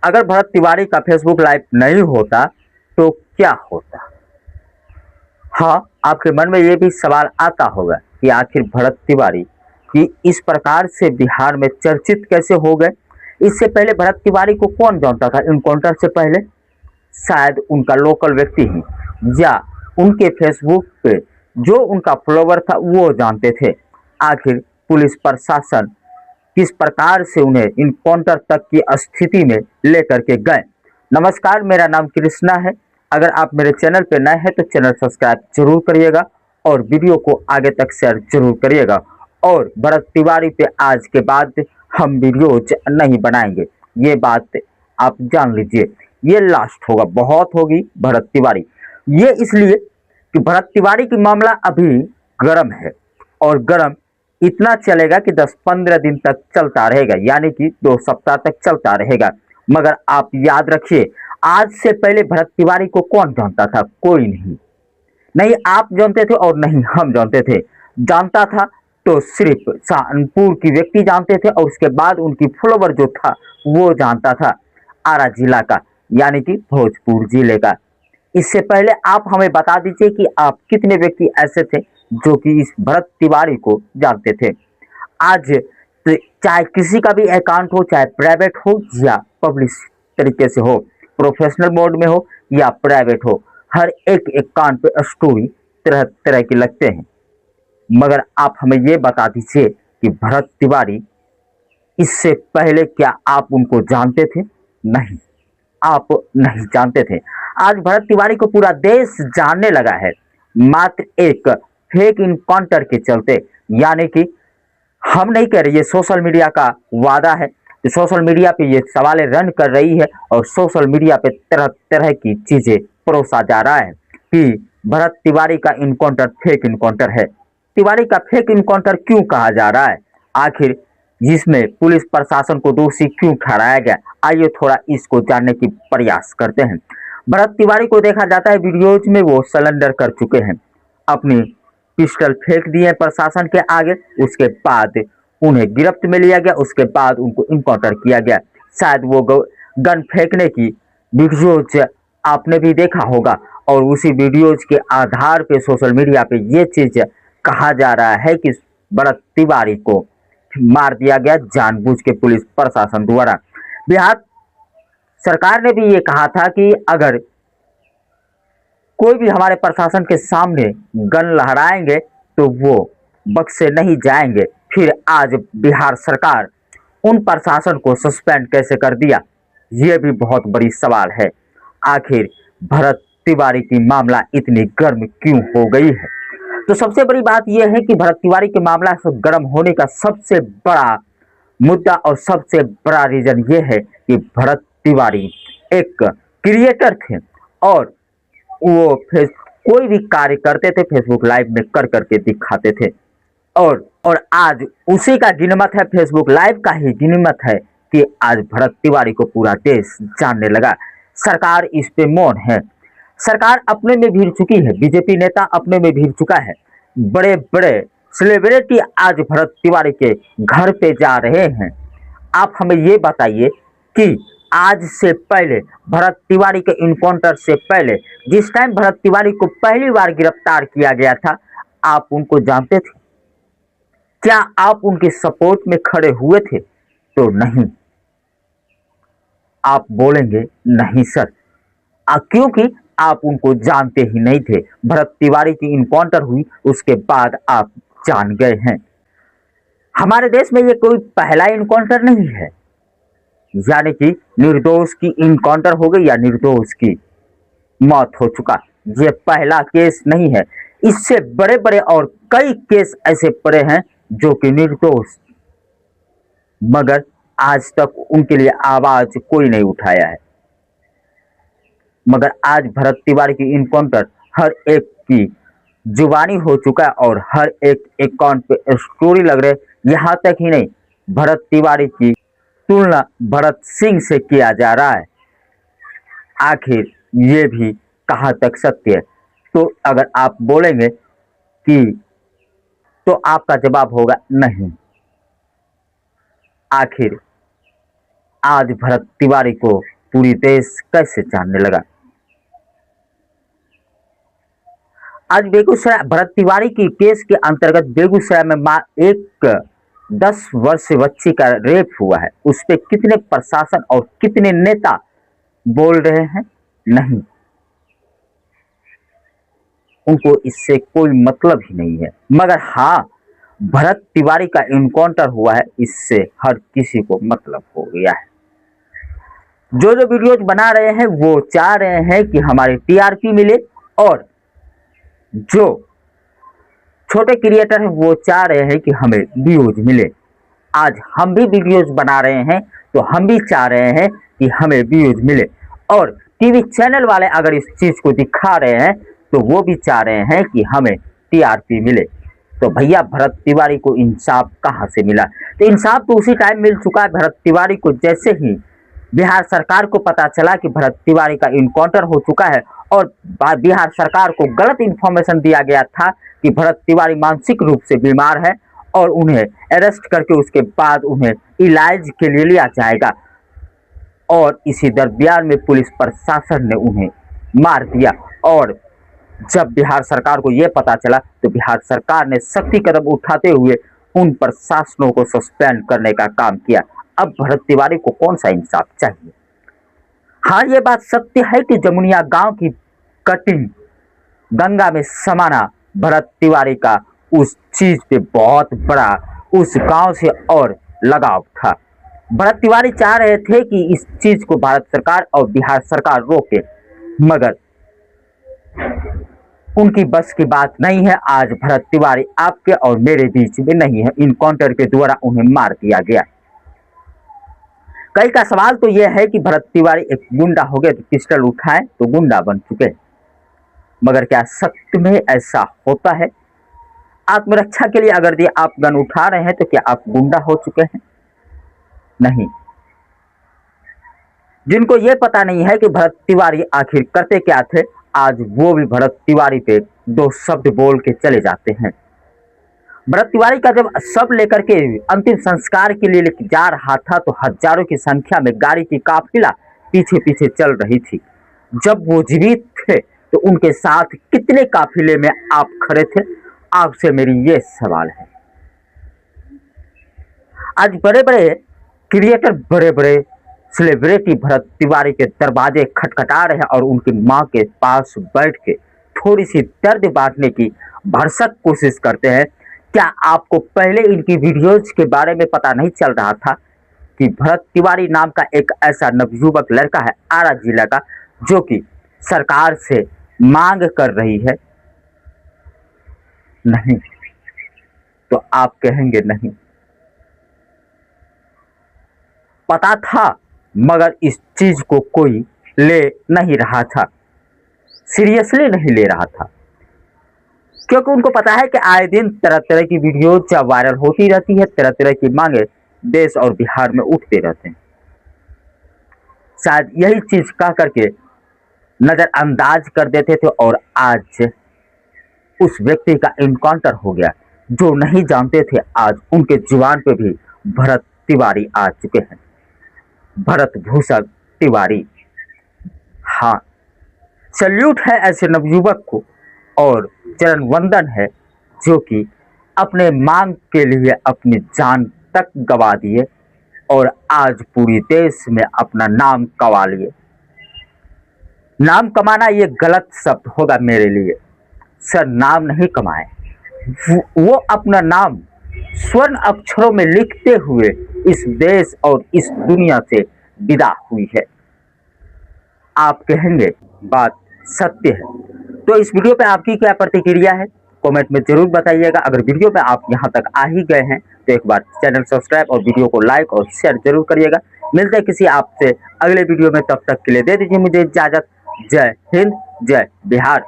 अगर भरत तिवारी का Facebook live नहीं होता तो क्या होता। हाँ, आपके मन में ये भी सवाल आता होगा कि आखिर भरत तिवारी की इस प्रकार से बिहार में चर्चित कैसे हो गए। इससे पहले भरत तिवारी को कौन जानता था इनकाउंटर से पहले। शायद उनका लोकल व्यक्ति ही या उनके फेसबुक पे जो उनका फॉलोवर था वो जानते थे। आखिर पुलिस प्रशासन किस प्रकार से उन्हें इनकाउंटर तक की स्थिति में लेकर के गए। नमस्कार, मेरा नाम कृष्णा है। अगर आप मेरे चैनल पर नए हैं तो चैनल सब्सक्राइब जरूर करिएगा और वीडियो को आगे तक शेयर जरूर करिएगा। और भरत तिवारी पे आज के बाद हम वीडियोज नहीं बनाएंगे, ये बात आप जान लीजिए। ये लास्ट होगा, बहुत होगी भरत तिवारी। ये इसलिए कि भरत तिवारी की मामला अभी गर्म है और गर्म इतना चलेगा कि 10-15 दिन तक चलता रहेगा, यानी कि 2 सप्ताह तक चलता रहेगा। मगर आप याद रखिए, आज से पहले भरत तिवारी को कौन जानता था? कोई नहीं। नहीं आप जानते थे और नहीं हम जानते थे। जानता था तो सिर्फ सहारनपुर की व्यक्ति जानते थे और उसके बाद उनकी फॉलोवर जो था वो जानता था आरा जिला का, यानी कि भोजपुर जिले का। इससे पहले आप हमें बता दीजिए कि आप कितने व्यक्ति ऐसे थे जो कि इस भरत तिवारी को जानते थे। आज चाहे किसी का भी अकाउंट हो, चाहे प्राइवेट हो या पब्लिक तरीके से हो, प्रोफेशनल मोड में हो या प्राइवेट हो, हर एक अकाउंट पे स्टोरी तरह तरह की लगते हैं। मगर आप हमें ये बता दीजिए कि भरत तिवारी इससे पहले क्या आप उनको जानते थे? नहीं, आप नहीं जानते थे। आज भरत तिवारी को पूरा देश जानने लगा है, मात्र एक फेक इनकाउंटर के चलते। यानी कि हम नहीं कह रहे, ये सोशल मीडिया का वादा है। तो सोशल मीडिया पे ये सवालें रन कर रही है और सोशल मीडिया पे तरह तरह की चीजें परोसा जा रहा है कि भरत तिवारी का इनकाउंटर फेक इनकाउंटर है। तिवारी का फेक इनकाउंटर क्यों कहा जा रहा है? आखिर जिसमें पुलिस प्रशासन को दोषी क्यों ठहराया गया? आइए थोड़ा इसको जानने की प्रयास करते हैं। भरत तिवारी को देखा जाता है वीडियोज में वो सरेंडर कर चुके हैं, अपनी पिस्टल फेंक दिए प्रशासन के आगे, उसके बाद उन्हें गिरफ्त में लिया गया, उसके बाद उनको इनकाउंटर किया गया। शायद वो गन फेंकने की वीडियोज आपने भी देखा होगा और उसी वीडियोज के आधार पे सोशल मीडिया पे ये चीज कहा जा रहा है कि भरत तिवारी को मार दिया गया जानबूझ के पुलिस प्रशासन द्वारा। बिहार सरकार ने भी ये कहा था कि अगर कोई भी हमारे प्रशासन के सामने गन लहराएंगे तो वो बख्शे नहीं जाएंगे। फिर आज बिहार सरकार उन प्रशासन को सस्पेंड कैसे कर दिया, ये भी बहुत बड़ी सवाल है। आखिर भरत तिवारी की मामला इतनी गर्म क्यों हो गई है? तो सबसे बड़ी बात यह है कि भरत तिवारी के मामला से गर्म होने का सबसे बड़ा मुद्दा और सबसे बड़ा रीजन ये है कि भरत तिवारी एक क्रिएटर थे और वो कोई भी कार्य करते थे फेसबुक लाइव में कर करके दिखाते थे। और आज उसी का गिनमत है, फेसबुक लाइव का ही गिनमत है कि आज भरत तिवारी को पूरा देश जानने लगा। सरकार इस पे मौन है। सरकार अपने में भीड़ चुकी है, बीजेपी नेता अपने में भीड़ चुका है। बड़े बड़े सेलिब्रिटी आज भरत तिवारी के घर पे जा रहे हैं। आप हमें ये बताइए कि आज से पहले भरत तिवारी के इनकाउंटर से पहले जिस टाइम भरत तिवारी को पहली बार गिरफ्तार किया गया था, आप उनको जानते थे? क्या आप उनके सपोर्ट में खड़े हुए थे? तो नहीं। आप बोलेंगे नहीं सर, क्योंकि आप उनको जानते ही नहीं थे। भरत तिवारी की इनकाउंटर हुई उसके बाद आप जान गए हैं। हमारे देश में ये कोई पहला इनकाउंटर नहीं है, यानी कि निर्दोष की इनकाउंटर हो गई या निर्दोष की मौत हो चुका, ये पहला केस नहीं है। इससे बड़े बड़े और कई केस ऐसे पड़े हैं जो कि निर्दोष, मगर आज तक उनके लिए आवाज कोई नहीं उठाया है। मगर आज भरत तिवारी की इनकाउंटर हर एक की जुबानी हो चुका है और हर एक अकाउंट पे स्टोरी लग रहे। यहां तक ही नहीं, भरत तिवारी की तुलना भरत सिंह से किया जा रहा है। आखिर ये भी कहाँ तक सत्य है? तो अगर आप बोलेंगे कि तो आपका जवाब होगा नहीं। आखिर आज भरत तिवारी को पूरी देश कैसे जानने लगा। आज बेगूसराय भरत तिवारी की केस के अंतर्गत बेगूसराय में एक 10 वर्षीय बच्ची का रेप हुआ है। उस पे कितने प्रशासन और कितने नेता बोल रहे हैं नहीं, उनको इससे कोई मतलब ही नहीं है। मगर हाँ, भरत तिवारी का इनकाउंटर हुआ है, इससे हर किसी को मतलब हो गया है। जो जो वीडियोज बना रहे हैं वो चाह रहे हैं कि हमारी टीआरपी मिले, और जो छोटे क्रिएटर हैं वो चाह रहे हैं कि हमें व्यूज मिले। आज हम भी वीडियोज बना रहे हैं तो हम भी चाह रहे हैं कि हमें व्यूज मिले, और टीवी चैनल वाले अगर इस चीज को दिखा रहे हैं तो वो भी चाह रहे हैं कि हमें टीआरपी मिले। तो भैया भरत तिवारी को इंसाफ कहाँ से मिला? तो इंसाफ तो उसी टाइम मिल चुका है भरत तिवारी को, जैसे ही बिहार सरकार को पता चला कि भरत तिवारी का इनकाउंटर हो चुका है, और बिहार सरकार को गलत इंफॉर्मेशन दिया गया था कि भरत तिवारी मानसिक रूप से बीमार है और उन्हें अरेस्ट करके उसके बाद उन्हें इलाज के लिए लिया जाएगा। और इसी दरमियान में पुलिस प्रशासन ने उन्हें मार दिया, और जब बिहार सरकार को यह पता चला तो बिहार सरकार ने सख्ती कदम उठाते हुए उन प्रशासनों को सस्पेंड करने का काम किया। अब भरत तिवारी को कौन सा इंसाफ चाहिए? हाँ, ये बात सत्य है कि जमुनिया गांव की कटिंग गंगा में समाना भरत तिवारी का उस चीज पे बहुत बड़ा उस गांव से और लगाव था। भरत तिवारी चाह रहे थे कि इस चीज को भारत सरकार और बिहार सरकार रोके, मगर उनकी बस की बात नहीं है। आज भरत तिवारी आपके और मेरे बीच में नहीं है, इनकाउंटर के द्वारा उन्हें मार दिया गया। कई का सवाल तो यह है कि भरत तिवारी एक गुंडा हो गए तो पिस्टल उठाए तो गुंडा बन चुके, मगर क्या सत्य में ऐसा होता है? आत्मरक्षा के लिए अगर आप गन उठा रहे हैं तो क्या आप गुंडा हो चुके हैं? नहीं। जिनको यह पता नहीं है कि भरत तिवारी आखिर करते क्या थे, आज वो भी भरत तिवारी पे 2 शब्द बोल के चले जाते हैं। भरत तिवारी का जब शव लेकर के अंतिम संस्कार के लिए जा रहा था तो हजारों की संख्या में गाड़ी की काफिला पीछे पीछे चल रही थी। जब वो जीवित थे तो उनके साथ कितने काफिले में आप खड़े थे? आपसे मेरी ये सवाल है। आज बड़े बड़े क्रिएटर, बड़े बड़े सेलिब्रिटी भरत तिवारी के दरवाजे खटखटा रहे हैं और उनकी मां के पास बैठ के थोड़ी सी दर्द बांटने की भरसक कोशिश करते हैं। क्या आपको पहले इनकी वीडियोज के बारे में पता नहीं चल रहा था कि भरत तिवारी नाम का एक ऐसा नवयुवक लड़का है आरा जिला का, जो कि सरकार से मांग कर रही है? नहीं। तो आप कहेंगे नहीं, पता था मगर इस चीज को कोई ले नहीं रहा था, सीरियसली नहीं ले रहा था, क्योंकि उनको पता है कि आए दिन तरह तरह की वीडियो जब वायरल होती रहती है, तरह तरह की मांगे देश और बिहार में उठते रहते हैं। शायद यही चीज कह करके नजरअंदाज कर देते थे, और आज उस व्यक्ति का इनकाउंटर हो गया। जो नहीं जानते थे आज उनके जुबान पे भी भरत तिवारी आ चुके हैं, भरत भूषण तिवारी। हाँ, सल्यूट है ऐसे नवयुवक को, और चरण वंदन है जो कि अपने मांग के लिए अपनी जान तक गवा दिए और आज पूरी देश में अपना नाम कमा लिए। नाम कमाना ये गलत शब्द होगा मेरे लिए, सर नाम नहीं कमाए, वो अपना नाम स्वर्ण अक्षरों में लिखते हुए इस देश और इस दुनिया से विदा हुई है। आप कहेंगे बात सत्य है। तो इस वीडियो पे आपकी क्या प्रतिक्रिया है कमेंट में जरूर बताइएगा। अगर वीडियो पे आप यहां तक आ ही गए हैं तो एक बार चैनल सब्सक्राइब और वीडियो को लाइक और शेयर जरूर करिएगा। मिलते हैं किसी आपसे अगले वीडियो में, तब तक के लिए दे दीजिए मुझे इजाजत। जय हिंद, जय बिहार।